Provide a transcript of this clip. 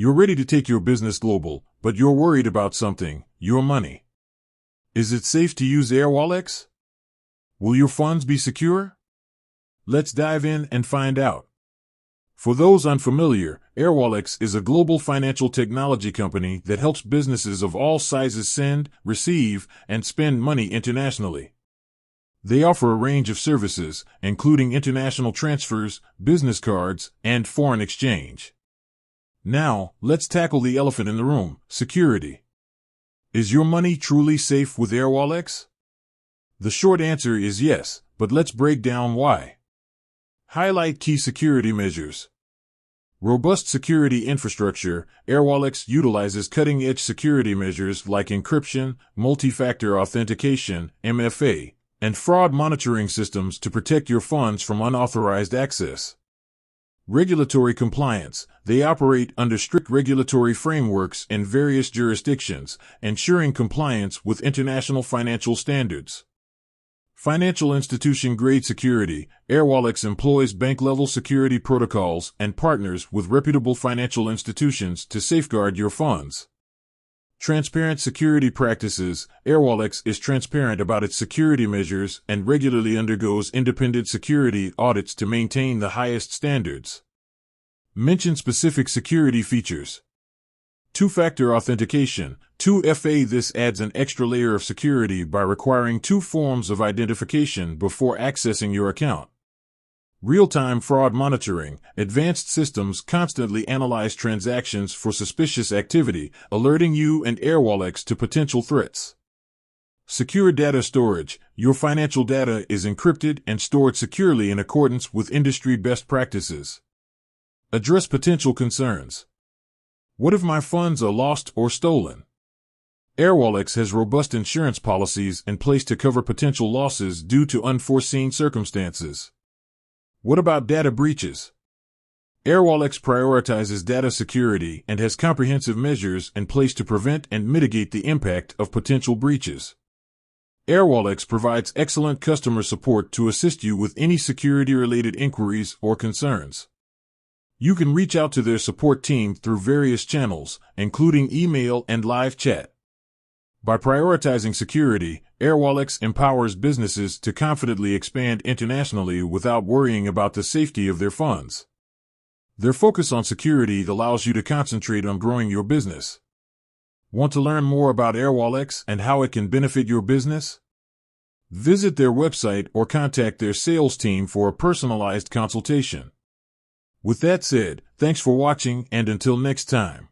You're ready to take your business global, but you're worried about something: your money. Is it safe to use Airwallex? Will your funds be secure? Let's dive in and find out. For those unfamiliar, Airwallex is a global financial technology company that helps businesses of all sizes send, receive, and spend money internationally. They offer a range of services, including international transfers, business cards, and foreign exchange. Now, let's tackle the elephant in the room: security. Is your money truly safe with Airwallex? The short answer is yes, but let's break down why. Highlight key security measures. Robust security infrastructure. Airwallex utilizes cutting-edge security measures like encryption, multi-factor authentication, MFA, and fraud monitoring systems to protect your funds from unauthorized access. Regulatory compliance. They operate under strict regulatory frameworks in various jurisdictions, ensuring compliance with international financial standards. Financial institution-grade security. Airwallex employs bank-level security protocols and partners with reputable financial institutions to safeguard your funds. Transparent security practices. Airwallex is transparent about its security measures and regularly undergoes independent security audits to maintain the highest standards. Mention specific security features. Two-factor authentication, 2FA. This adds an extra layer of security by requiring two forms of identification before accessing your account. Real-time fraud monitoring. Advanced systems constantly analyze transactions for suspicious activity, alerting you and Airwallex to potential threats. Secure data storage. Your financial data is encrypted and stored securely in accordance with industry best practices. Address potential concerns. What if my funds are lost or stolen? Airwallex has robust insurance policies in place to cover potential losses due to unforeseen circumstances. What about data breaches? Airwallex prioritizes data security and has comprehensive measures in place to prevent and mitigate the impact of potential breaches. Airwallex provides excellent customer support to assist you with any security-related inquiries or concerns. You can reach out to their support team through various channels, including email and live chat. By prioritizing security, Airwallex empowers businesses to confidently expand internationally without worrying about the safety of their funds. Their focus on security allows you to concentrate on growing your business. Want to learn more about Airwallex and how it can benefit your business? Visit their website or contact their sales team for a personalized consultation. With that said, thanks for watching, and until next time.